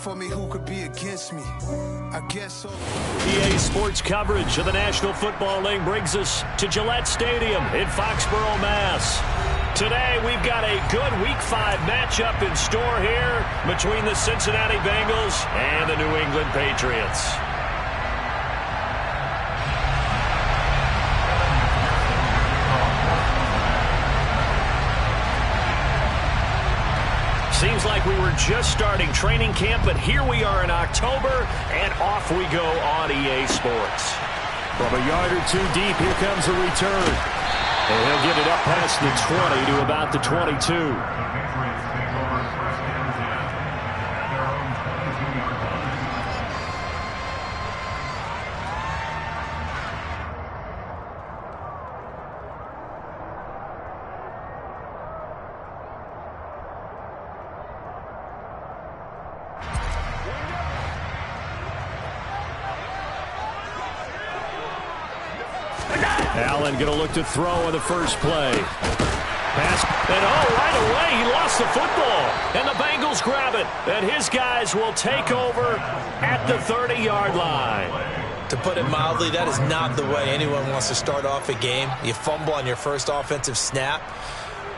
for me, who could be against me? I guess so. EA Sports coverage of the National Football League brings us to Gillette Stadium in Foxborough, Mass. Today, we've got a good Week 5 matchup in store here between the Cincinnati Bengals and the New England Patriots. Seems like we were just starting training camp, but here we are in October, and off we go on EA Sports. From a yard or two deep, here comes the return. And he'll get it up past the 20 to about the 22. Allen going to look to throw on the first play. Pass, and right away he lost the football. And the Bengals grab it. And his guys will take over at the 30-yard line. To put it mildly, that is not the way anyone wants to start off a game. You fumble on your first offensive snap.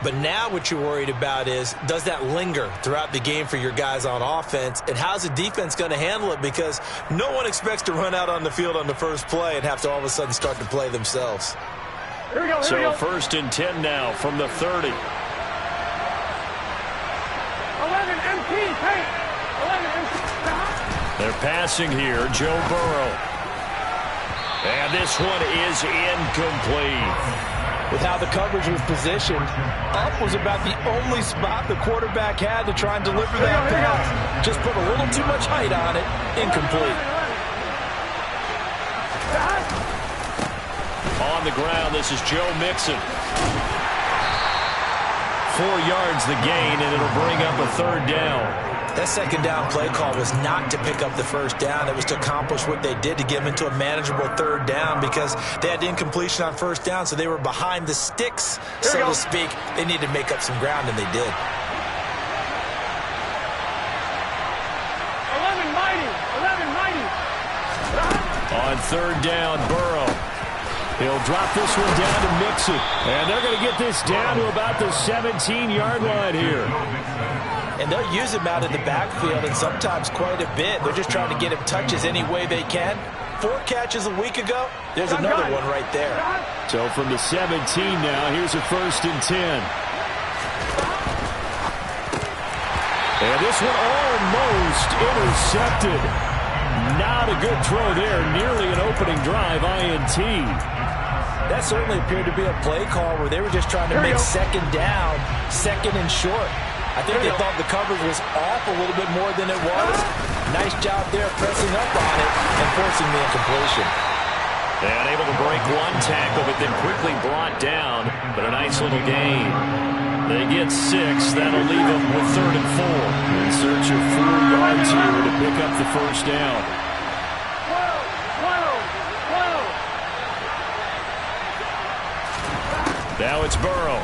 But now what you're worried about is, does that linger throughout the game for your guys on offense? And how's the defense going to handle it? Because no one expects to run out on the field on the first play and have to all of a sudden start to play themselves. Here we go. So first and 10 now from the 30. 11 MP, hey! 11 MP. They're passing here, Joe Burrow. And this one is incomplete. With how the coverage was positioned, up was about the only spot the quarterback had to try and deliver that pass. Just put a little too much height on it. Incomplete. On the ground, this is Joe Mixon. 4 yards the gain, and it'll bring up a third down. That second down play call was not to pick up the first down. It was to accomplish what they did, to get them into a manageable third down, because they had incompletion on first down, so they were behind the sticks, so to speak. They needed to make up some ground, and they did. 11 mighty. On third down, Burrow. He'll drop this one down to Mixon. And they're going to get this down to about the 17-yard line here. And they'll use him out in the backfield, and sometimes quite a bit. They're just trying to get him touches any way they can. 4 catches a week ago. There's another one right there. So from the 17 now, here's a first and 10. And this one almost intercepted. Not a good throw there. Nearly an opening drive, INT. That certainly appeared to be a play call where they were just trying to make second down, second and short. I think they thought the coverage was off a little bit more than it was. Nice job there pressing up on it and forcing the incompletion. And able to break one tackle, but then quickly brought down. But a nice little gain. They get 6. That'll leave them with 3rd and 4. In search of 4 yards here to pick up the first down. Now it's Burrow.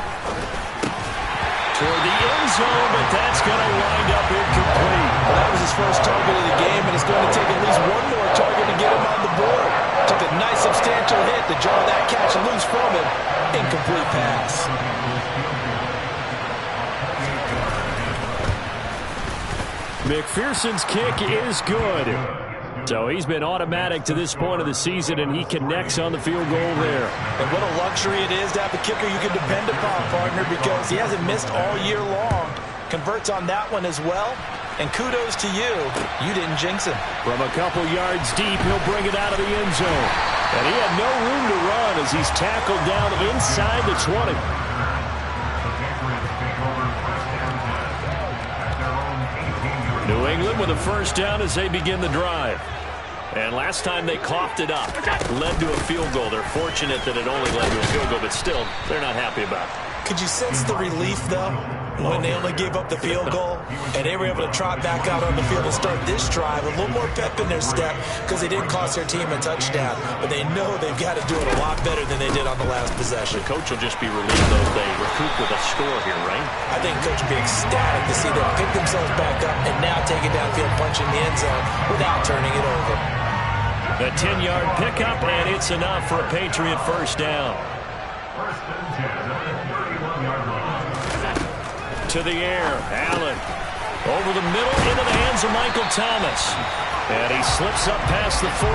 Toward the end zone, but that's going to wind up incomplete. Well, that was his first target of the game, and it's going to take at least one more target to get him on the board. Took a nice substantial hit to draw that catch loose from him. Incomplete pass. McPherson's kick is good. So he's been automatic to this point of the season, and he connects on the field goal there. And what a luxury it is to have a kicker you can depend upon, partner, because he hasn't missed all year long. Converts on that one as well. And kudos to you. You didn't jinx him. From a couple yards deep, he'll bring it out of the end zone. And he had no room to run as he's tackled down inside the 20. New England with a first down as they begin the drive. And last time they coughed it up, led to a field goal. They're fortunate that it only led to a field goal, but still, they're not happy about it. Could you sense the relief, though, when they only gave up the field goal and they were able to trot back out on the field and start this drive? A little more pep in their step because they didn't cost their team a touchdown. But they know they've got to do it a lot better than they did on the last possession. The coach will just be relieved, though, they recoup with a score here, right? I think coach will be ecstatic to see them pick themselves back up and now take it downfield, punch in the end zone without turning it over. The 10-yard pickup, and it's enough for a Patriot first down. To the air, Allen. Over the middle, into the hands of Michael Thomas. And he slips up past the 45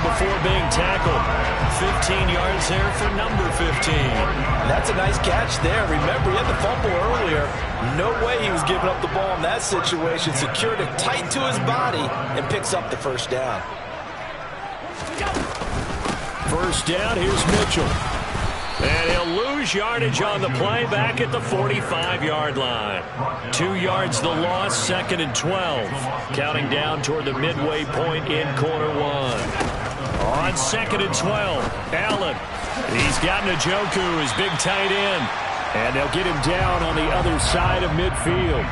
before being tackled. 15 yards there for number 15. That's a nice catch there. Remember, he had the fumble earlier. No way he was giving up the ball in that situation. Secured it tight to his body and picks up the first down. First down, here's Mitchell. And he'll lose yardage on the play back at the 45-yard line. 2 yards the loss, 2nd and 12. Counting down toward the midway point in quarter one. On 2nd and 12, Allen. He's got Njoku, his big tight end. And they'll get him down on the other side of midfield.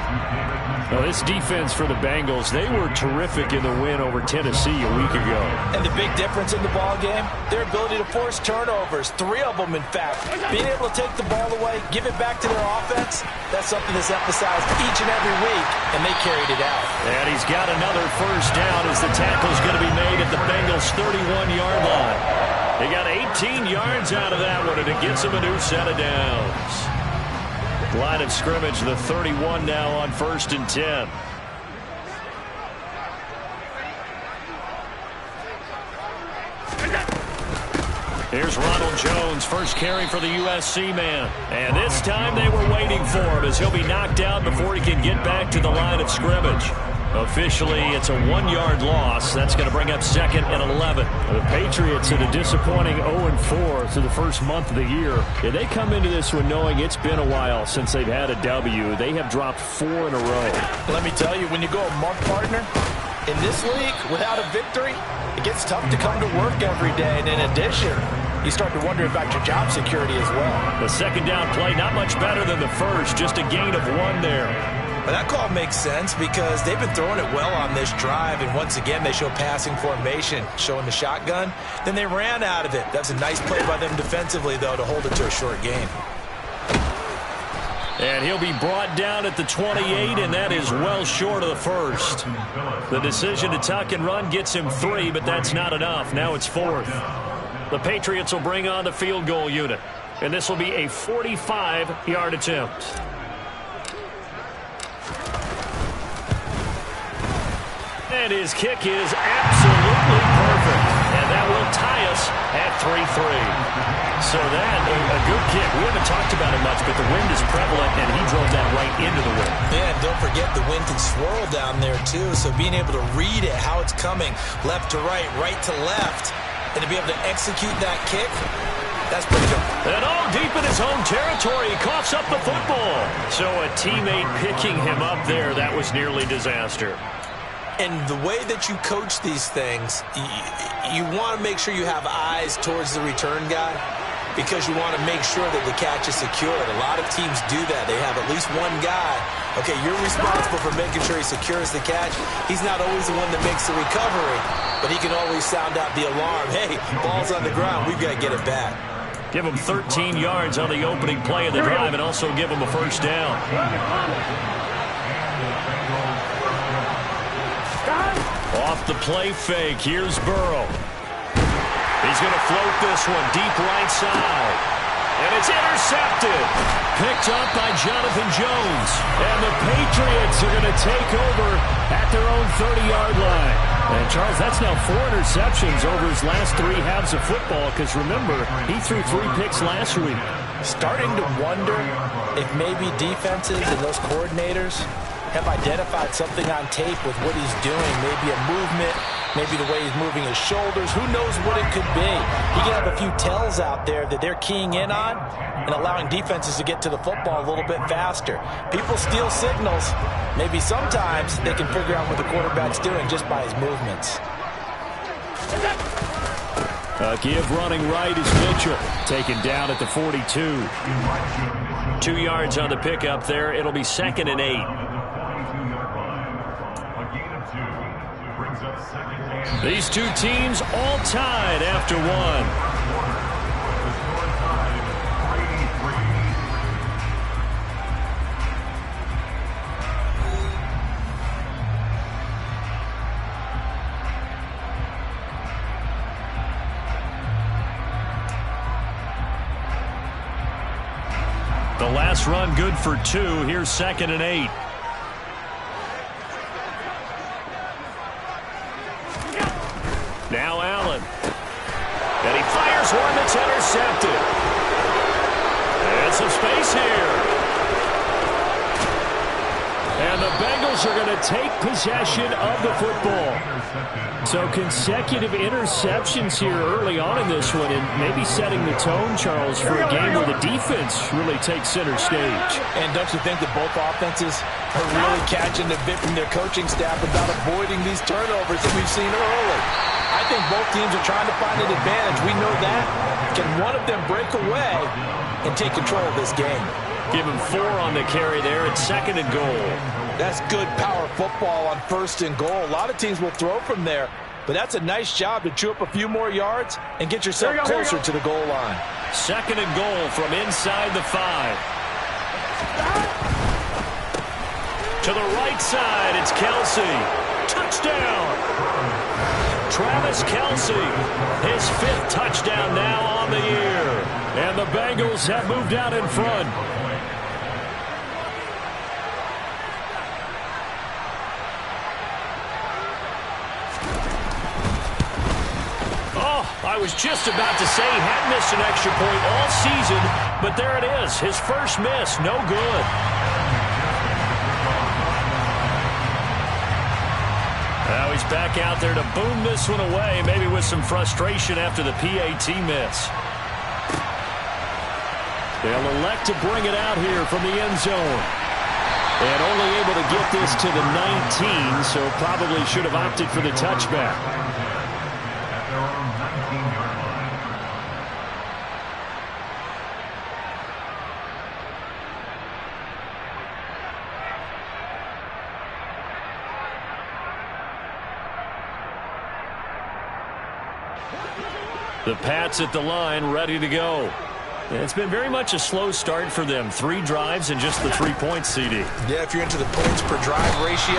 Now, this defense for the Bengals, they were terrific in the win over Tennessee a week ago. And the big difference in the ball game, their ability to force turnovers, 3 of them in fact. Being able to take the ball away, give it back to their offense, that's something that's emphasized each and every week, and they carried it out. And he's got another first down as the tackle's going to be made at the Bengals' 31-yard line. They got 18 yards out of that one, and it gets them a new set of downs. Line of scrimmage, the 31 now on 1st and 10. Here's Ronald Jones, first carry for the USC man. And this time they were waiting for him as he'll be knocked out before he can get back to the line of scrimmage. Officially, it's a 1-yard loss. That's going to bring up 2nd and 11. The Patriots at a disappointing 0-4 through the first month of the year. And they come into this one knowing it's been a while since they've had a W. They have dropped 4 in a row. Let me tell you, when you go a month, partner, in this league, without a victory, it gets tough to come to work every day. And in addition, you start to wonder about your job security as well. The second down play, not much better than the first. Just a gain of 1 there. But that call makes sense because they've been throwing it well on this drive, and once again they show passing formation, showing the shotgun. Then they ran out of it. That's a nice play by them defensively, though, to hold it to a short gain. And he'll be brought down at the 28, and that is well short of the first. The decision to tuck and run gets him 3, but that's not enough. Now it's 4th. The Patriots will bring on the field goal unit, and this will be a 45-yard attempt. And his kick is absolutely perfect. And that will tie us at 3-3. So that, a good kick. We haven't talked about it much, but the wind is prevalent, and he drove that right into the wind. Yeah, and don't forget the wind can swirl down there, too. So being able to read it, how it's coming, left to right, right to left, and to be able to execute that kick, that's pretty good. And all deep in his own territory, he coughs up the football. So a teammate picking him up there, that was nearly disaster. And the way that you coach these things, you want to make sure you have eyes towards the return guy because you want to make sure that the catch is secured. A lot of teams do that. They have at least one guy. Okay, you're responsible for making sure he secures the catch. He's not always the one that makes the recovery, but he can always sound out the alarm. Hey, ball's on the ground. We've got to get it back. Give him 13 yards on the opening play of the drive and also give him a first down. Off the play fake, here's Burrow. He's going to float this one deep right side. And it's intercepted. Picked up by Jonathan Jones. And the Patriots are going to take over at their own 30-yard line. And, Charles, that's now 4 interceptions over his last 3 halves of football because, remember, he threw 3 picks last week. Starting to wonder if maybe defenses and those coordinators have identified something on tape with what he's doing. Maybe a movement, maybe the way he's moving his shoulders. Who knows what it could be? He can have a few tells out there that they're keying in on and allowing defenses to get to the football a little bit faster. People steal signals. Maybe sometimes they can figure out what the quarterback's doing just by his movements. Give running right is Mitchell. Taken down at the 42. 2 yards on the pickup there. It'll be 2nd and 8. These two teams all tied after one. The last run good for 2. Here's 2nd and 8. Now Allen. And he fires one that's intercepted. And some space here. And the Bengals are going to take possession of the football. So consecutive interceptions here early on in this one, and maybe setting the tone, Charles, for a game where the defense really takes center stage. And don't you think that both offenses are really catching a bit from their coaching staff about avoiding these turnovers that we've seen early? I think both teams are trying to find an advantage. We know that. Can one of them break away and take control of this game? Give him 4 on the carry there. It's 2nd and goal. That's good power football on 1st and goal. A lot of teams will throw from there, but that's a nice job to chew up a few more yards and get yourself closer to the goal line. 2nd and goal from inside the 5. To the right side, it's Kelsey. Touchdown! Travis Kelsey, his 5th touchdown now on the year. And the Bengals have moved out in front. I was just about to say he hadn't missed an extra point all season, but there it is. His first miss, no good. Now he's back out there to boom this one away, maybe with some frustration after the PAT miss. They'll elect to bring it out here from the end zone. And only able to get this to the 19, so probably should have opted for the touchback. The Pats at the line, ready to go. It's been very much a slow start for them. 3 drives and just the 3 points, CD. Yeah, if you're into the points per drive ratio,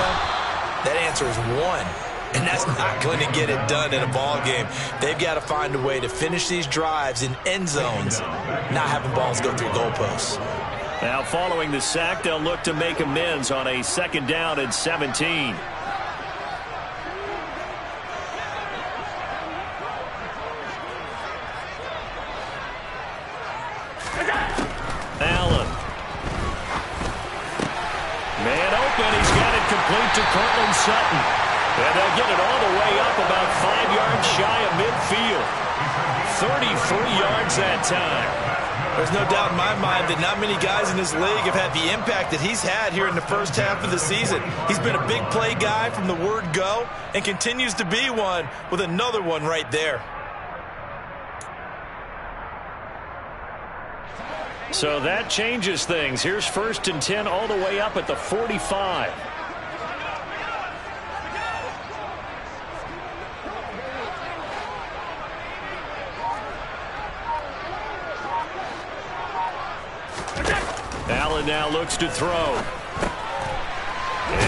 that answer is 1. And that's not going to get it done in a ball game. They've got to find a way to finish these drives in end zones, not having balls go through goalposts. Now following the sack, they'll look to make amends on a 2nd down and 17. Allen. Man open. He's got it complete to Cortland Sutton. And they'll get it all the way up about 5 yards shy of midfield. 33 yards that time. There's no doubt in my mind that not many guys in this league have had the impact that he's had here in the first half of the season. He's been a big play guy from the word go and continues to be one with another one right there. So that changes things. Here's 1st and 10 all the way up at the 45. Allen now looks to throw.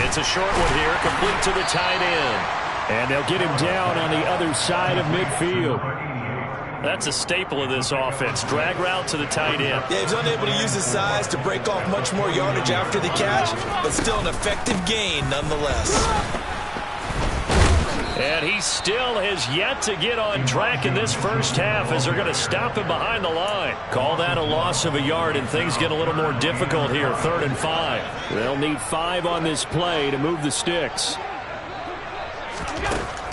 It's a short one here, complete to the tight end. And they'll get him down on the other side of midfield. That's a staple of this offense. Drag route to the tight end. Yeah, he's unable to use his size to break off much more yardage after the catch, but still an effective gain nonetheless. And he still has yet to get on track in this first half as they're going to stop him behind the line. Call that a loss of a yard, and things get a little more difficult here. 3rd and 5. They'll need 5 on this play to move the sticks.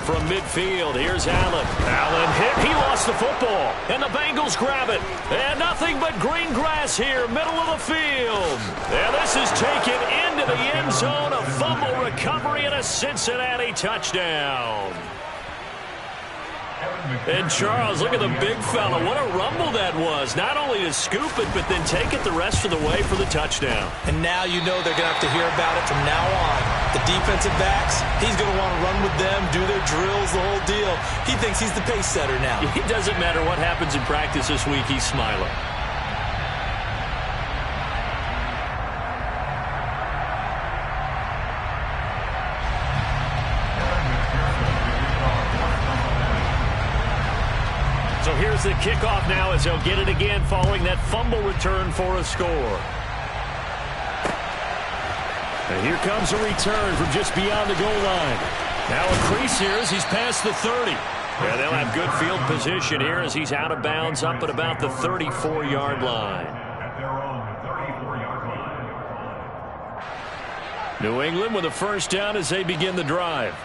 From midfield, here's Allen. Allen hit. He lost the football. And the Bengals grab it. And nothing but green grass here, middle of the field. And this is taken into the end zone. A fumble recovery and a Cincinnati touchdown. And Charles, look at the big fella. What a rumble that was. Not only to scoop it, but then take it the rest of the way for the touchdown. And now you know they're going to have to hear about it from now on. The defensive backs, he's going to want to run with them, do their drills, the whole deal. He thinks he's the pace setter now. It doesn't matter what happens in practice this week, he's smiling. So here's the kickoff now as they'll get it again following that fumble return for a score. And here comes a return from just beyond the goal line. Now a crease here as he's past the 30. Yeah, they'll have good field position here as he's out of bounds up at about the 34-yard line. New England with a first down as they begin the drive.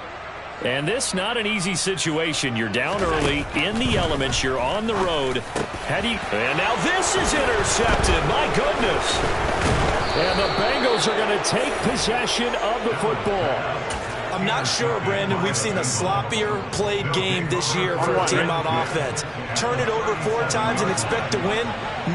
And this not an easy situation. You're down early, in the elements, you're on the road. And now this is intercepted. My goodness. And the Bengals are going to take possession of the football. I'm not sure, Brandon, we've seen a sloppier played game this year for a team on offense. Turn it over 4 times and expect to win?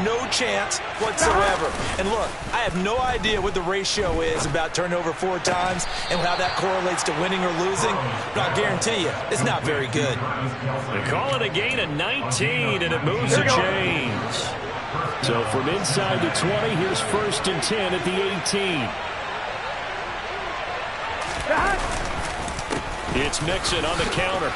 No chance whatsoever. And look, I have no idea what the ratio is about turning over 4 times and how that correlates to winning or losing, but I guarantee you, it's not very good. They call it a gain of 19, and it moves the chains. So from inside the 20, here's 1st and 10 at the 18. It's Mixon on the counter.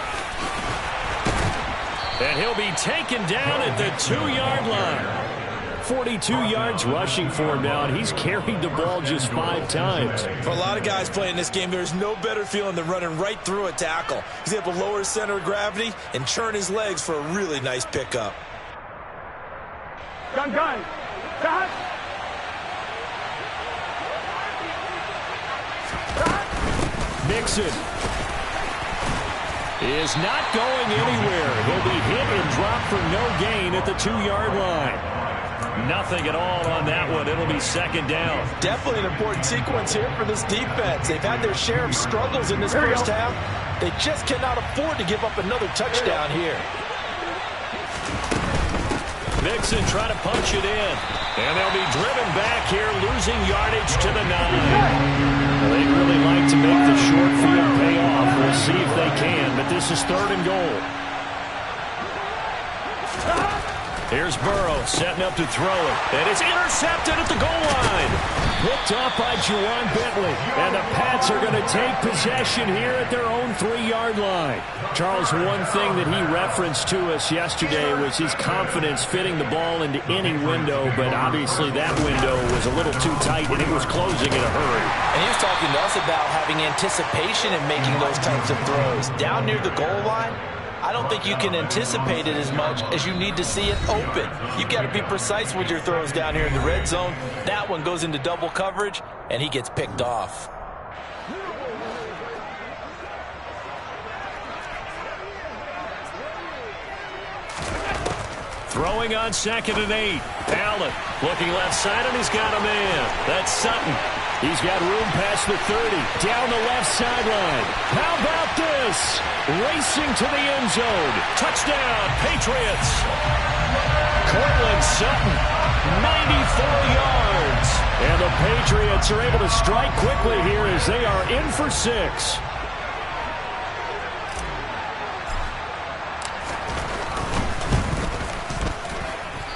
And he'll be taken down at the 2-yard line. 42 yards rushing for him now, and he's carried the ball just 5 times. For a lot of guys playing this game, there's no better feeling than running right through a tackle. He's able to lower his center of gravity and churn his legs for a really nice pickup. Gun. Cut. Mixon is not going anywhere. He'll be hit and dropped for no gain at the 2-yard line. Nothing at all on that one. It'll be 2nd down. Definitely an important sequence here for this defense. They've had their share of struggles in this first half. They just cannot afford to give up another touchdown here. Mixon trying to punch it in. And they'll be driven back here, losing yardage to the 9. They'd really like to make the short field pay off. We'll see if they can, but this is 3rd and goal. Here's Burrow setting up to throw it. And it's intercepted at the goal line. Picked off by Juwan Bentley. And the Pats are going to take possession here at their own 3-yard line. Charles, one thing that he referenced to us yesterday was his confidence fitting the ball into any window, but obviously that window was a little too tight and it was closing in a hurry. And he was talking to us about having anticipation in making those types of throws. Down near the goal line, I don't think you can anticipate it as much as you need to see it open. You've got to be precise with your throws down here in the red zone. That one goes into double coverage, and he gets picked off. Throwing on 2nd and 8. Allen looking left side, and he's got a man. That's Sutton. He's got room past the 30. Down the left sideline. How about this? Racing to the end zone. Touchdown, Patriots. Cortland Sutton, 94 yards. And the Patriots are able to strike quickly here as they are in for 6.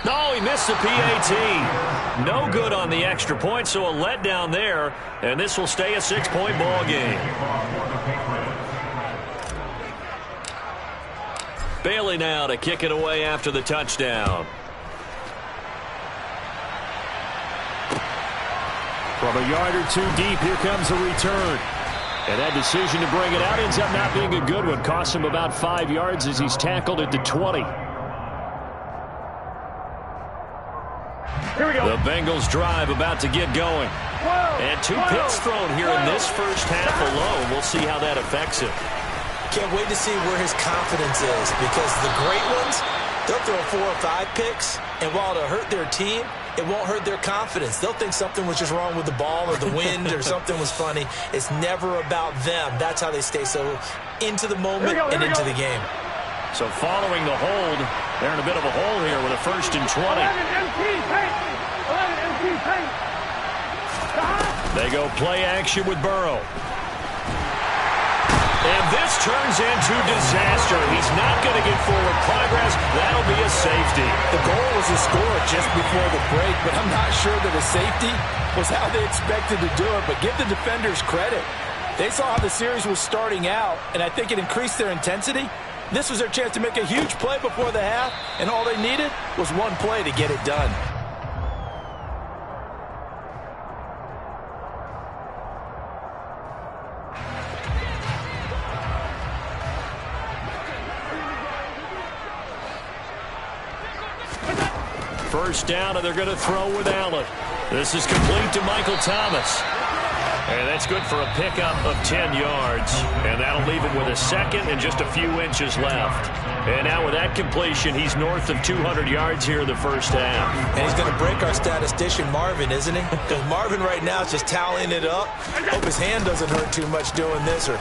No, he missed the PAT. No good on the extra point, so a letdown there. And this will stay a 6-point ball game. Bailey now to kick it away after the touchdown. From a yard or 2 deep, here comes the return. And that decision to bring it out ends up not being a good one. Costs him about 5 yards as he's tackled at the 20. Here we go. The Bengals drive about to get going. And 2 picks thrown here in this first half alone. We'll see how that affects him. Can't wait to see where his confidence is, because the great ones, they'll throw 4 or 5 picks, and while it'll hurt their team, it won't hurt their confidence. They'll think something was just wrong with the ball or the wind or something was funny. It's never about them. That's how they stay so into the moment and into the game. So following the hold, they're in a bit of a hole here with a 1st and 20. 11 MT paint. 11 MT paint. They go play action with Burrow. And this turns into disaster. He's not going to get forward progress. That'll be a safety. The goal was a score just before the break, but I'm not sure that a safety was how they expected to do it. But give the defenders credit. They saw how the series was starting out, and I think it increased their intensity. This was their chance to make a huge play before the half, and all they needed was one play to get it done. First down, and they're going to throw with Allen. This is complete to Michael Thomas. And that's good for a pickup of 10 yards. And that'll leave him with a 2nd and just a few inches left. And now with that completion, he's north of 200 yards here in the first half. And he's going to break our statistician, Marvin, isn't he? Because Marvin right now is just tallying it up. Hope his hand doesn't hurt too much doing this or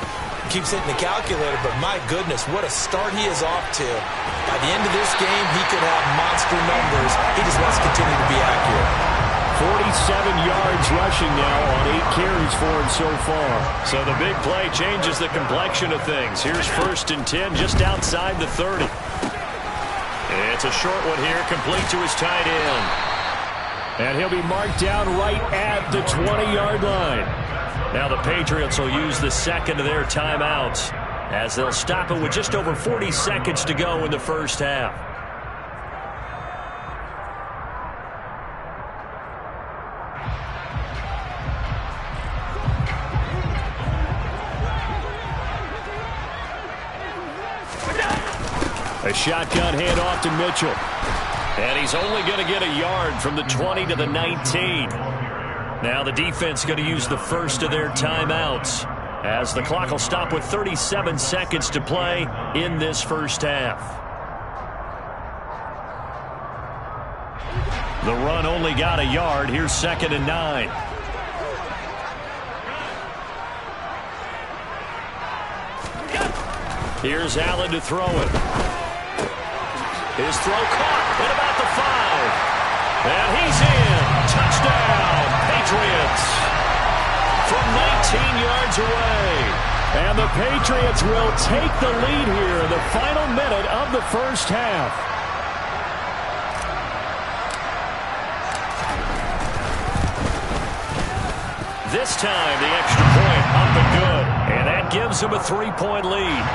keeps hitting the calculator. But my goodness, what a start he is off to. By the end of this game, he could have monster numbers. He just wants to continue to be accurate. 47 yards rushing now on 8 carries for him so far. So the big play changes the complexion of things. Here's 1st and 10 just outside the 30. It's a short one here, complete to his tight end. And he'll be marked down right at the 20-yard line. Now the Patriots will use the 2nd of their timeouts as they'll stop it with just over 40 seconds to go in the first half. A shotgun handoff to Mitchell. And he's only going to get a yard from the 20 to the 19. Now the defense going to use the 1st of their timeouts as the clock will stop with 37 seconds to play in this first half. The run only got a yard. Here's 2nd and 9. Here's Allen to throw it. His throw caught at about the 5. And he's in. Touchdown, Patriots. From 19 yards away. And the Patriots will take the lead here in the final minute of the first half. This time, the extra point up and good. And that gives them a 3-point lead.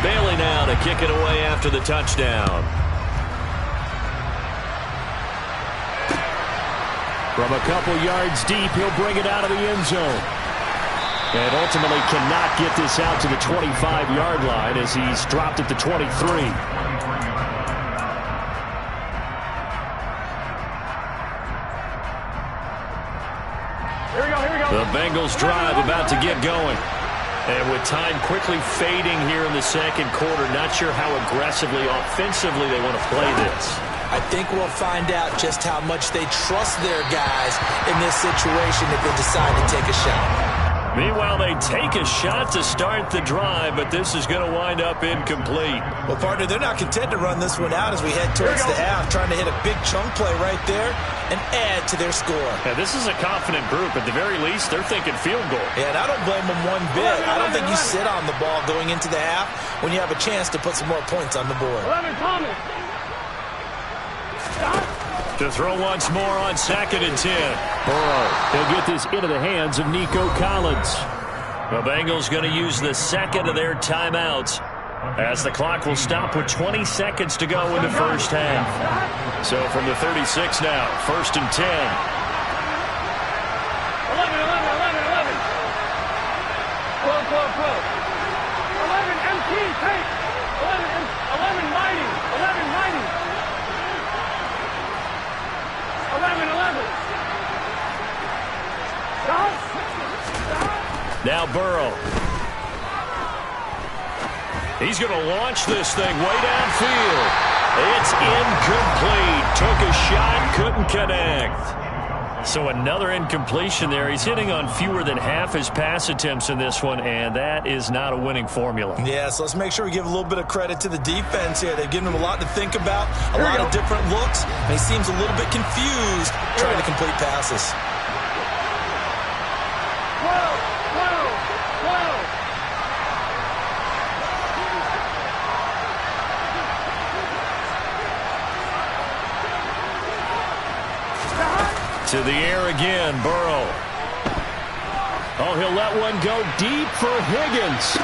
Bailey now to kick it away after the touchdown. From a couple yards deep, he'll bring it out of the end zone. And ultimately cannot get this out to the 25-yard line as he's dropped at the 23. Here we go. The Bengals drive about to get going. And with time quickly fading here in the second quarter, not sure how aggressively, offensively they want to play this. I think we'll find out just how much they trust their guys in this situation if they decide to take a shot. Meanwhile, they take a shot to start the drive, but this is going to wind up incomplete. Well, partner, they're not content to run this one out as we head towards the half, trying to hit a big chunk play right there and add to their score. Yeah, this is a confident group. At the very least, they're thinking field goal. Yeah, and I don't blame them one bit. I don't think you sit on the ball going into the half when you have a chance to put some more points on the board. 11 Thomas. To throw once more on 2nd and 10. Burrow, he'll get this into the hands of Nico Collins. The Bengals going to use the 2nd of their timeouts as the clock will stop with 20 seconds to go in the first half. So from the 36 now, 1st and 10. 11. Close. 11 MT paint. 11 mighty. 11. Now Burrow. He's going to launch this thing way downfield. It's incomplete. Took a shot, couldn't connect. So another incompletion there. He's hitting on fewer than half his pass attempts in this one, and that is not a winning formula. Yeah, so let's make sure we give a little bit of credit to the defense here. They've given him a lot to think about, a lot of different looks, and he seems a little bit confused trying to complete passes. 12. To the air again, Burrow. Oh, he'll let one go deep for Higgins.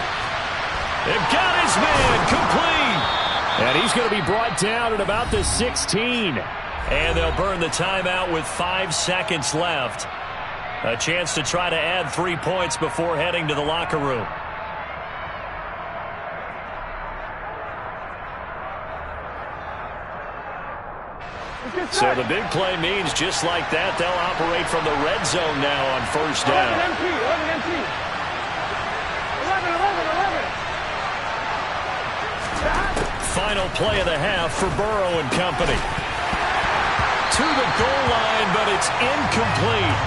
They've got his man complete. And he's going to be brought down at about the 16. And they'll burn the timeout with 5 seconds left. A chance to try to add 3 points before heading to the locker room. So the big play means just like that, they'll operate from the red zone now on first down. 11 empty. 11. Final play of the half for Burrow and company. To the goal line, but it's incomplete.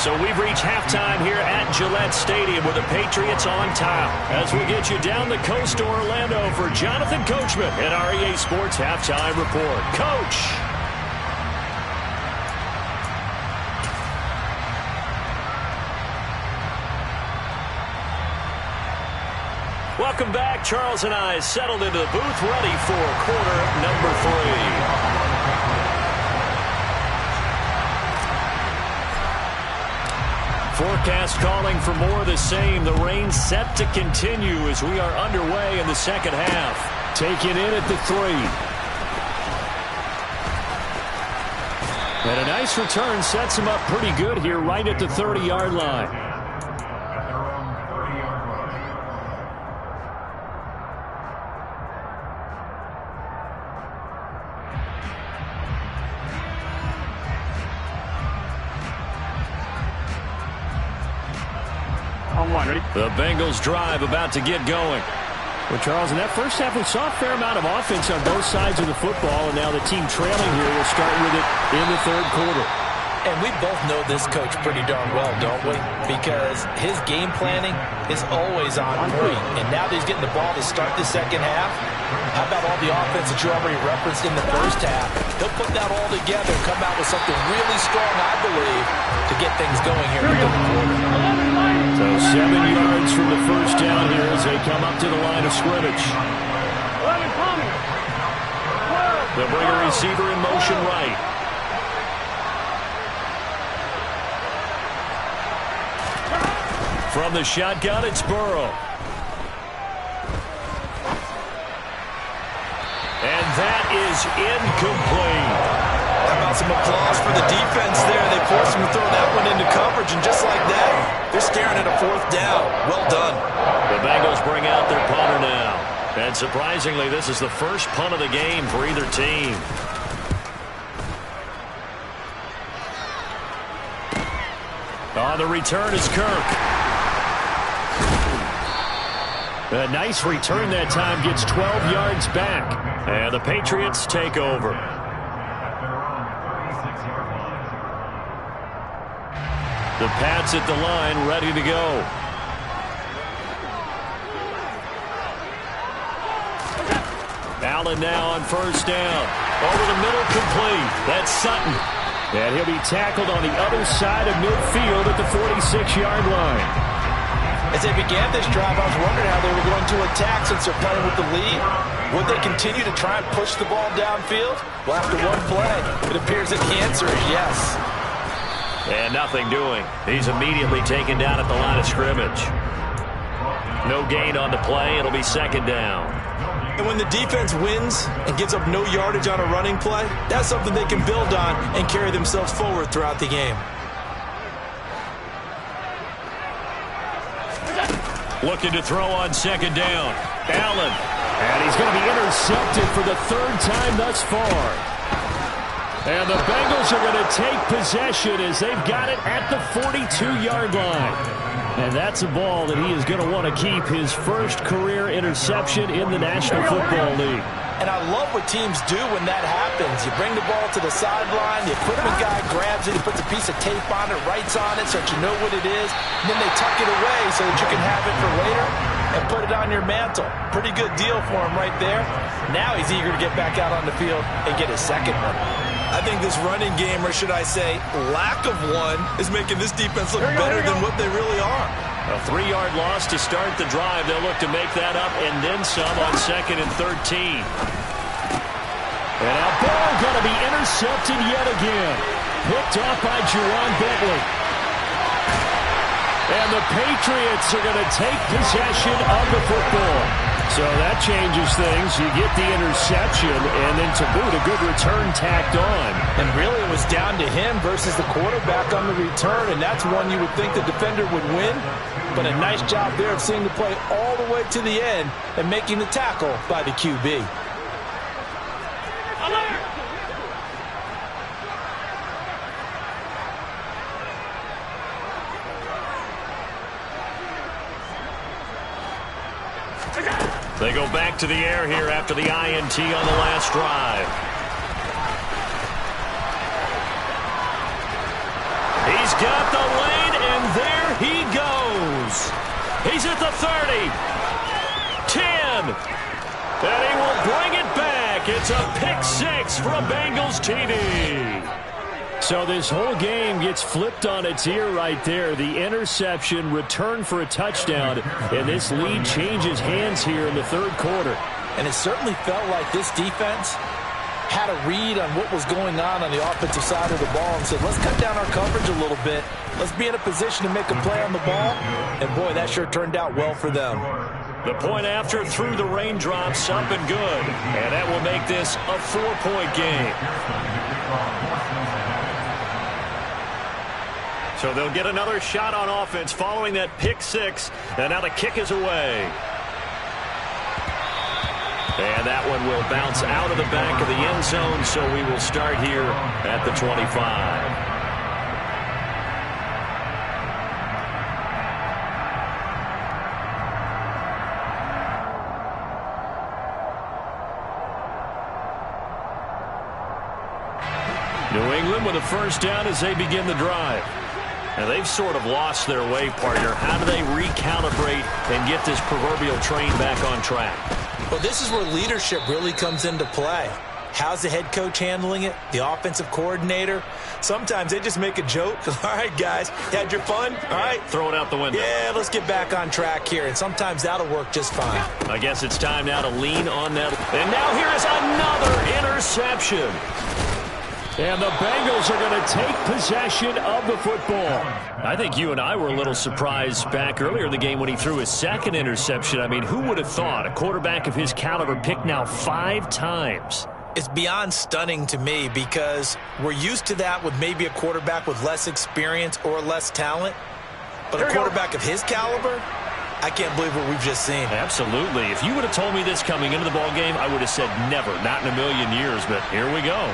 So we've reached halftime here at Gillette Stadium with the Patriots on top. As we get you down the coast to Orlando for Jonathan Coachman and our EA Sports Halftime Report. Coach. Welcome back. Charles and I settled into the booth, ready for quarter number 3. Forecast calling for more of the same. The rain set to continue as we are underway in the second half. Taken in at the 3. And a nice return sets him up pretty good here right at the 30-yard line. The Bengals drive about to get going. Well, Charles, in that first half, we saw a fair amount of offense on both sides of the football, and now the team trailing here will start with it in the third quarter. And we both know this coach pretty darn well, don't we? Because his game planning is always on point. And now that he's getting the ball to start the second half, how about all the offense that you already referenced in the first half? He'll put that all together, come out with something really strong, I believe, to get things going here in the third quarter. So 7 yards from the first down here as they come up to the line of scrimmage. 11 coming. 12. They'll bring a receiver in motion right. From the shotgun, it's Burrow. And that is incomplete. How about some applause for the defense there? They forced him to throw that one into coverage, and just like that, they're staring at a 4th down. Well done. The Bengals bring out their punter now. And surprisingly, this is the first punt of the game for either team. On the return is Kirk. A nice return that time, gets 12 yards back. And the Patriots take over. The Pats at the line, ready to go. Allen now on first down. Over the middle, complete. That's Sutton. And he'll be tackled on the other side of midfield at the 46-yard line. As they began this drive, I was wondering how they were going to attack since they're playing with the lead. Would they continue to try and push the ball downfield? Well, after one play, it appears that the answer is yes. And nothing doing. He's immediately taken down at the line of scrimmage. No gain on the play. It'll be second down. And when the defense wins and gives up no yardage on a running play, that's something they can build on and carry themselves forward throughout the game. Looking to throw on second down. Allen. And he's going to be intercepted for the 3rd time thus far. And the Bengals are going to take possession as they've got it at the 42-yard line. And that's a ball that he is going to want to keep, his first career interception in the National Football League. And I love what teams do when that happens. You bring the ball to the sideline, the equipment guy grabs it, he puts a piece of tape on it, writes on it so that you know what it is, and then they tuck it away so that you can have it for later and put it on your mantle. Pretty good deal for him right there. Now he's eager to get back out on the field and get his second one. I think this running game, or should I say lack of one, is making this defense look better than what they really are. A 3-yard loss to start the drive. They'll look to make that up and then some on 2nd and 13. And a ball going to be intercepted yet again. Picked off by Juwan Bentley. And the Patriots are going to take possession of the football. So that changes things. You get the interception, and then to boot, a good return tacked on. And really it was down to him versus the quarterback on the return, and that's one you would think the defender would win. But a nice job there of seeing the play all the way to the end and making the tackle by the QB. They go back to the air here after the INT on the last drive. He's got the lane, and there he goes. He's at the 30. 10. And he will bring it back. It's a pick 6 for a Bengals TD. So this whole game gets flipped on its ear right there. The interception, return for a touchdown, and this lead changes hands here in the third quarter. And it certainly felt like this defense had a read on what was going on the offensive side of the ball and said, let's cut down our coverage a little bit. Let's be in a position to make a play on the ball. And, boy, that sure turned out well for them. The point after through the raindrops, up and good. And that will make this a 4-point game. So they'll get another shot on offense following that pick 6. And now the kick is away. And that one will bounce out of the back of the end zone, so we will start here at the 25. New England with a first down as they begin the drive. And they've sort of lost their way, partner. How do they recalibrate and get this proverbial train back on track? Well, this is where leadership really comes into play. How's the head coach handling it? The offensive coordinator? Sometimes they just make a joke. All right, guys, had your fun? All right. Throw it out the window. Yeah, let's get back on track here. And sometimes that'll work just fine. I guess it's time now to lean on that. And now here is another interception. And the Bengals are going to take possession of the football. I think you and I were a little surprised back earlier in the game when he threw his second interception. I mean, who would have thought a quarterback of his caliber picked now 5 times? It's beyond stunning to me because we're used to that with maybe a quarterback with less experience or less talent. But a quarterback of his caliber, I can't believe what we've just seen. Absolutely. If you would have told me this coming into the ballgame, I would have said never, not in a million years. But here we go.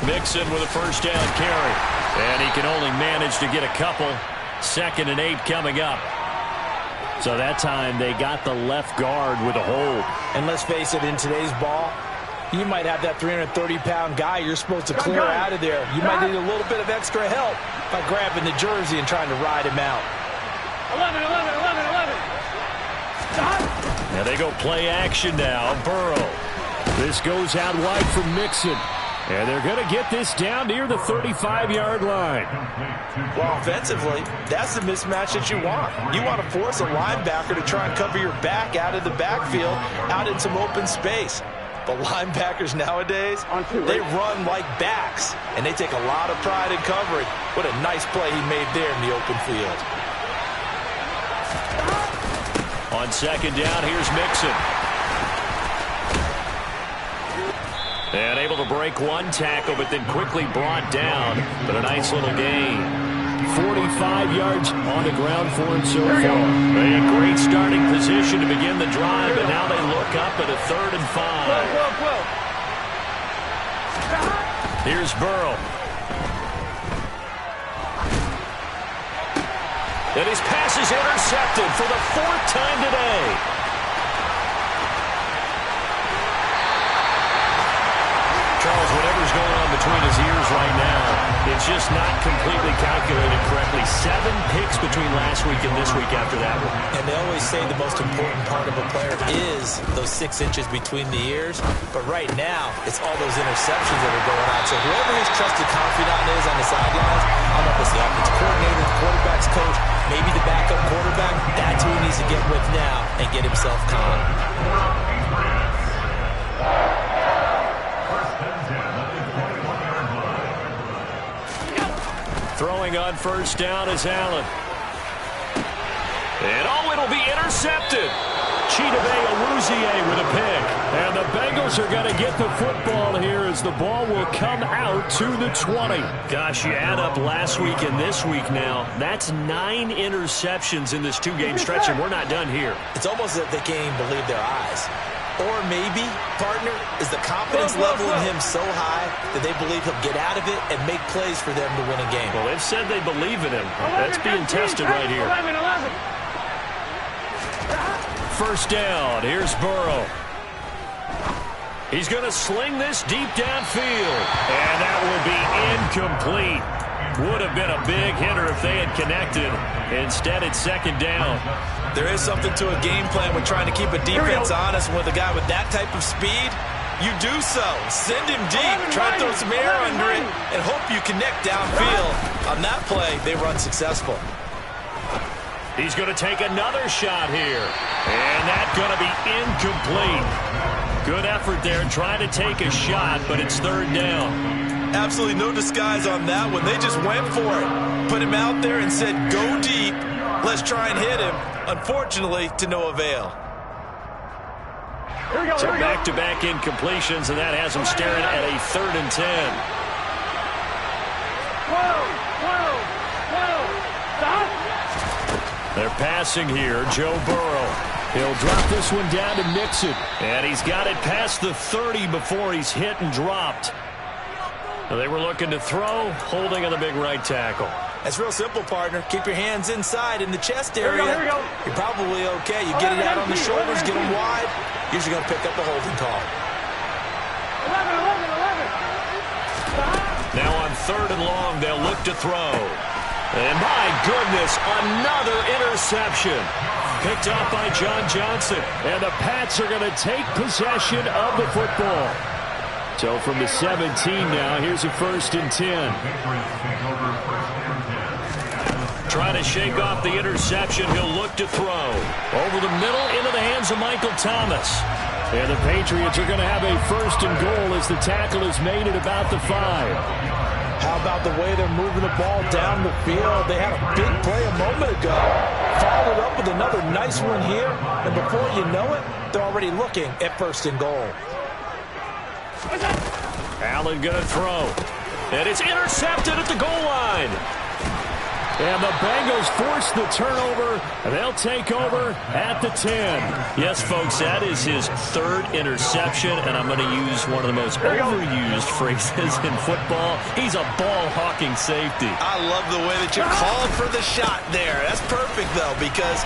Mixon with a first down carry. And he can only manage to get a couple. 2nd and 8 coming up. So that time they got the left guard with a hold. And let's face it, in today's ball, you might have that 330-pound guy you're supposed to clear out of there. You might need a little bit of extra help by grabbing the jersey and trying to ride him out. 11. Now they go play action now. Burrow. This goes out wide for Mixon. And they're going to get this down near the 35-yard line. Well, offensively, that's the mismatch that you want. You want to force a linebacker to try and cover your back out of the backfield, out in some open space. But linebackers nowadays, they run like backs, and they take a lot of pride in covering. What a nice play he made there in the open field. On 2nd down, here's Mixon. And able to break one tackle, but then quickly brought down. But a nice little gain. 45 yards on the ground for him so far. A great starting position to begin the drive, but now they look up at a 3rd and 5. Here's Burrow. And his pass is intercepted for the 4th time today. whatever's going on between his ears right now, it's just not completely calculated correctly. 7 picks between last week and this week after that one. And they always say the most important part of a player is those 6 inches between the ears. But right now, it's all those interceptions that are going on. So whoever his trusted confidant is on the sidelines, I don't know if it's the offensive coordinator, the quarterback's coach, maybe the backup quarterback, that's who he needs to get with now and get himself calm. Throwing on first down is Allen. And it'll be intercepted. Chidobe Awuzie with a pick. And the Bengals are going to get the football here as the ball will come out to the 20. Gosh, you add up last week and this week now. That's 9 interceptions in this 2-game stretch, and we're not done here. It's almost as if they can't even believe their eyes. Or maybe, partner, is the confidence level in him so high that they believe he'll get out of it and make plays for them to win a game. Well, they've said they believe in him. That's being tested right here. 11. First down. Here's Burrow. He's going to sling this deep downfield. And that will be incomplete. Would have been a big hitter if they had connected. Instead, it's second down. There is something to a game plan with trying to keep a defense honest. With a guy with that type of speed, you do so. Send him deep. Try to throw some air under it and hope you connect downfield. On that play, they run successful. He's going to take another shot here. And that's going to be incomplete. Good effort there trying to take a shot, but it's third down. Absolutely no disguise on that one. They just went for it. Put him out there and said, go deep. Let's try and hit him. Unfortunately, to no avail. Here we go. So back-to-back incompletions, and that has him staring at a 3rd and 10. 12. Stop. They're passing here. Joe Burrow. He'll drop this one down to Mixon. And he's got it past the 30 before he's hit and dropped. They were looking to throw, holding on the big right tackle. That's real simple, partner. Keep your hands inside in the chest area. Here we go. You're probably okay. You get it out on the shoulders, get them wide. Usually going to pick up a holding call. 11. Now on 3rd and long, they'll look to throw. And my goodness, another interception. Picked up by John Johnson. And the Pats are going to take possession of the football. So from the 17 now, here's a 1st and 10. Trying to shake off the interception. He'll look to throw. Over the middle, into the hands of Michael Thomas. And the Patriots are going to have a 1st and goal as the tackle is made at about the 5. How about the way they're moving the ball down the field? They had a big play a moment ago. Followed up with another nice one here. And before you know it, they're already looking at 1st and goal. Allen going to throw. And it's intercepted at the goal line. And the Bengals force the turnover. And they'll take over at the 10. Yes, folks, that is his 3rd interception. And I'm going to use one of the most overused phrases in football. He's a ball-hawking safety. I love the way that you called for the shot there. That's perfect, though, because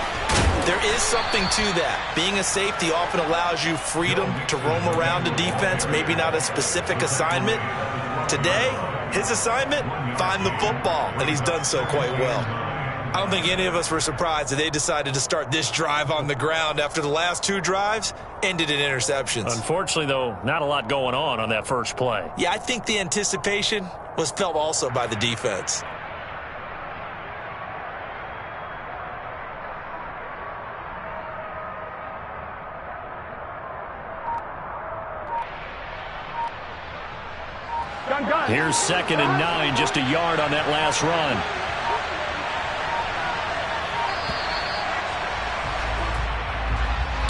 there is something to that. Being a safety often allows you freedom to roam around the defense, maybe not a specific assignment. Today, his assignment, find the football, and he's done so quite well. I don't think any of us were surprised that they decided to start this drive on the ground after the last 2 drives ended in interceptions. Unfortunately, though, not a lot going on that first play. Yeah, I think the anticipation was felt also by the defense. Here's 2nd and 9, just a yard on that last run.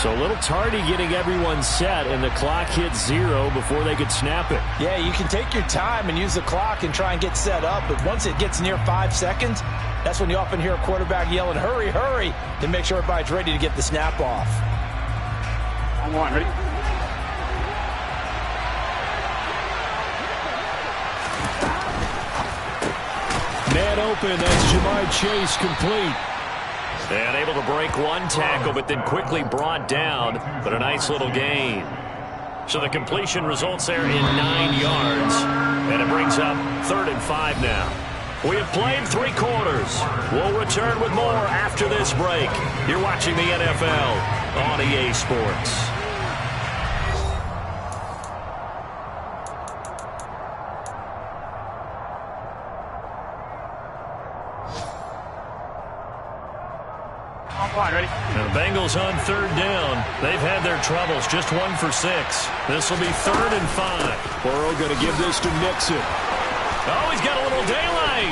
So a little tardy getting everyone set, and the clock hit 0 before they could snap it. Yeah, you can take your time and use the clock and try and get set up, but once it gets near 5 seconds, that's when you often hear a quarterback yelling, hurry, hurry, to make sure everybody's ready to get the snap off. On 1, ready? Man open, that's Jamar Chase complete. And able to break one tackle, but then quickly brought down, but a nice little gain. So the completion results there in 9 yards. And it brings up 3rd and 5 now. We have played 3 quarters. We'll return with more after this break. You're watching the NFL on EA Sports. Ready? Now the Bengals on 3rd down. They've had their troubles. Just 1 for 6. This will be 3rd and 5. Burrow going to give this to Mixon. Oh, he's got a little daylight.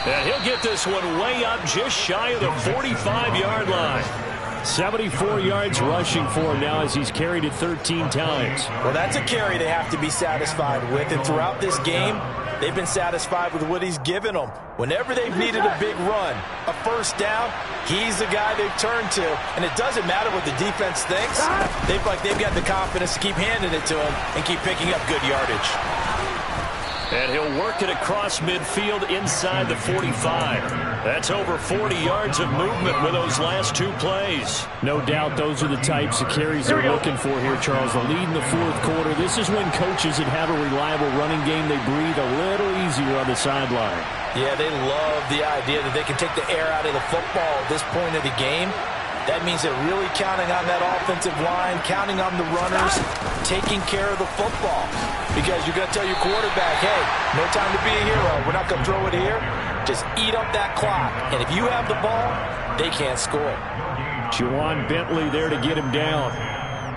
And he'll get this one way up just shy of the 45-yard line. 74 yards rushing for him now as he's carried it 13 times. Well, that's a carry they have to be satisfied with. And throughout this game, they've been satisfied with what he's given them. Whenever they've needed a big run, a first down, he's the guy they've turned to. And it doesn't matter what the defense thinks. They've got the confidence to keep handing it to him and keep picking up good yardage. And he'll work it across midfield inside the 45. That's over 40 yards of movement with those last 2 plays. No doubt those are the types of carries they're looking for here, Charles. The lead in the 4th quarter. This is when coaches that have a reliable running game, they breathe a little easier on the sideline. Yeah, they love the idea that they can take the air out of the football at this point of the game. That means they're really counting on that offensive line, counting on the runners, taking care of the football. Because you're going to tell your quarterback, hey, no time to be a hero. We're not going to throw it here. Just eat up that clock. And if you have the ball, they can't score. Juwan Bentley there to get him down.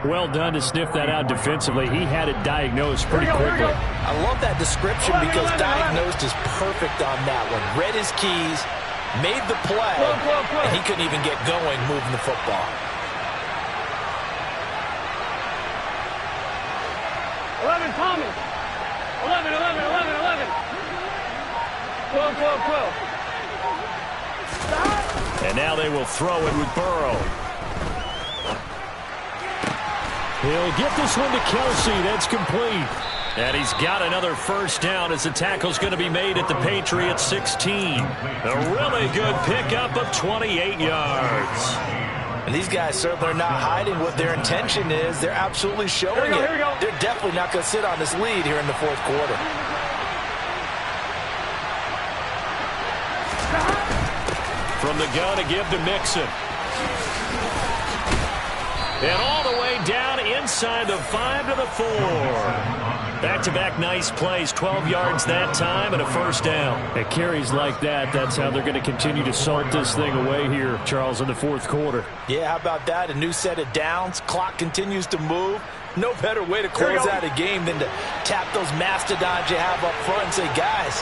Well done to sniff that out defensively. He had it diagnosed pretty quickly. I love that description because diagnosed is perfect on that one. Read his keys, made the play, and he couldn't even get going moving the football. 11, Thomas. 11. 12. And now they will throw it with Burrow. He'll get this one to Kelsey. That's complete. And he's got another first down as the tackle's going to be made at the Patriots 16. A really good pickup of 28 yards. And these guys certainly are not hiding what their intention is. They're absolutely showing it. They're definitely not going to sit on this lead here in the 4th quarter. From the gun to give to Mixon. And all the way down inside the 5 to the 4. Back-to-back nice plays, 12 yards that time and a first down. At carries like that, that's how they're going to continue to salt this thing away here, Charles, in the 4th quarter. Yeah, how about that? A new set of downs. Clock continues to move. No better way to close out a game than to tap those mastodons you have up front and say, guys,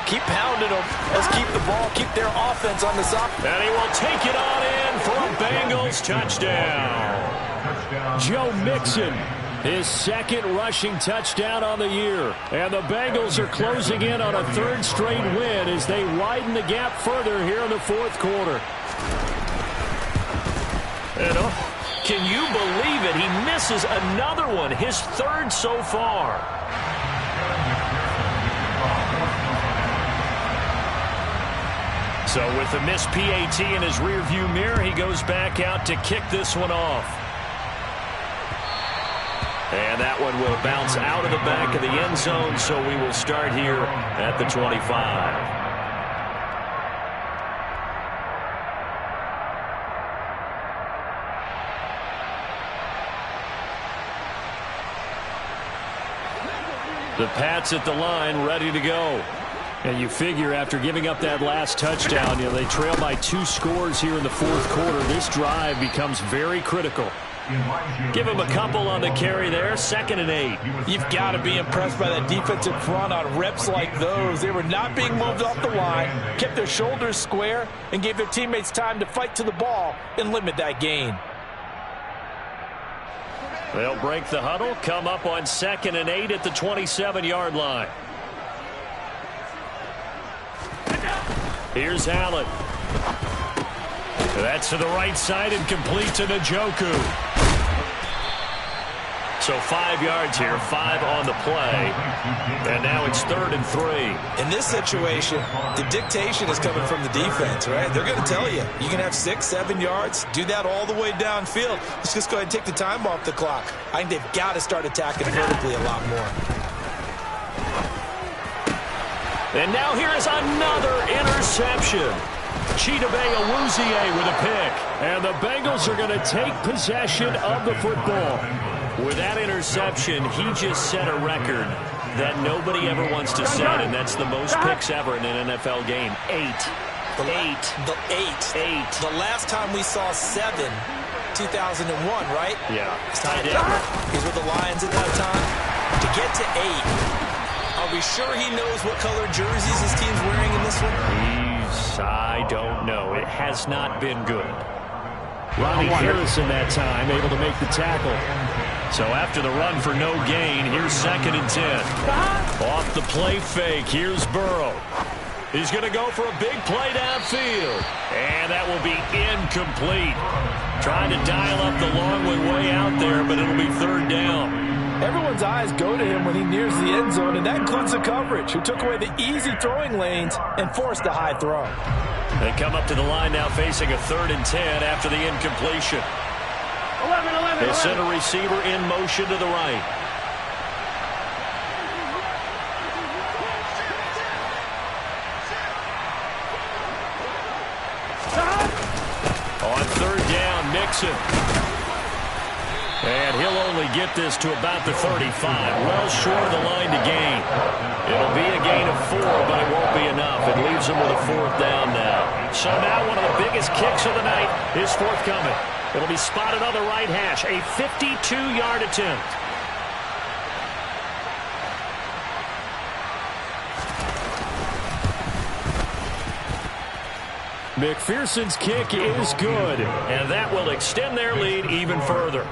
keep pounding them. Let's keep the ball, keep their offense on the side. And he will take it on in for a Bengals touchdown. Joe Mixon, his 2nd rushing touchdown on the year. And the Bengals are closing in on a 3rd straight win as they widen the gap further here in the 4th quarter. And can you believe it? He misses another one, his 3rd so far. So with the missed PAT in his rearview mirror, he goes back out to kick this one off. And that one will bounce out of the back of the end zone, so we will start here at the 25. The Pats at the line, ready to go. And you figure after giving up that last touchdown, they trail by 2 scores here in the 4th quarter. This drive becomes very critical. Give him a couple on the carry there, 2nd and 8. You've got to be impressed by that defensive front on reps like those. They were not being moved off the line, kept their shoulders square, and gave their teammates time to fight to the ball and limit that gain. They'll break the huddle, come up on 2nd and 8 at the 27-yard line. Here's Allen. That's to the right side and complete to Njoku. So 5 yards here, 5 on the play. And now it's 3rd and 3. In this situation, the dictation is coming from the defense, right? They're going to tell you, you can have 6, 7 yards, do that all the way downfield. Let's just go ahead and take the time off the clock. I think they've got to start attacking vertically a lot more. And now here is another interception. Chidobe Awuzie with a pick. And the Bengals are going to take possession of the football. With that interception, he just set a record that nobody ever wants to set, and that's the most picks ever in an NFL game. 8. The last time we saw 7, 2001, right? Yeah. It's tied down. He's with the Lions at that time. To get to 8, are we sure he knows what color jerseys his team's wearing in this one? I don't know. It has not been good. Ronnie Harrison that time able to make the tackle. So after the run for no gain, here's 2nd and 10. Off the play fake, here's Burrow. He's going to go for a big play downfield. And that will be incomplete. Trying to dial up the long way out there, but it'll be 3rd down. Everyone's eyes go to him when he nears the end zone, and that includes the coverage, who took away the easy throwing lanes and forced a high throw. They come up to the line now facing a 3rd and 10 after the incompletion. 11. They send a receiver in motion to the right. On 3rd down, Mixon. And he'll only get this to about the 35. Well short of the line to gain. It'll be a gain of 4, but it won't be enough. It leaves him with a 4th down now. So now one of the biggest kicks of the night is forthcoming. It'll be spotted on the right hash. A 52-yard attempt. McPherson's kick is good, and that will extend their lead even further.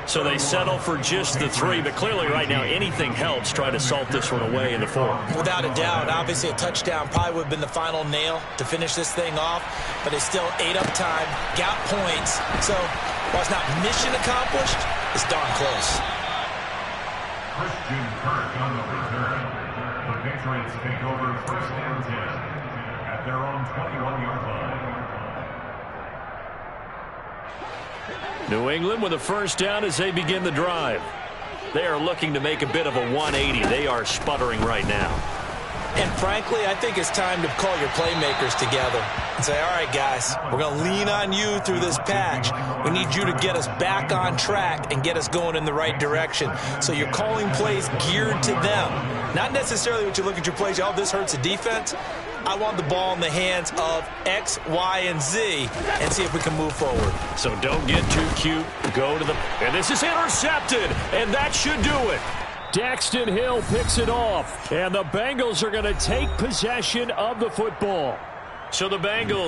So they settle for just the 3, but clearly right now anything helps try to salt this one away in the 4th. Without a doubt, obviously a touchdown probably would have been the final nail to finish this thing off, but it's still ate up time, got points. So while it's not mission accomplished, it's darn close. Christian Kirk on the return. The Patriots take over 1st and 10 at their own 21-yard line. New England with a 1st down as they begin the drive. They are looking to make a bit of a 180. They are sputtering right now. And frankly, I think it's time to call your playmakers together and say, all right, guys, we're going to lean on you through this patch. We need you to get us back on track and get us going in the right direction. So you're calling plays geared to them. Not necessarily what you look at your plays, oh, this hurts the defense. I want the ball in the hands of X, Y, and Z and see if we can move forward. So don't get too cute. Go to the... And this is intercepted, and that should do it. Daxton Hill picks it off, and the Bengals are going to take possession of the football. So the Bengals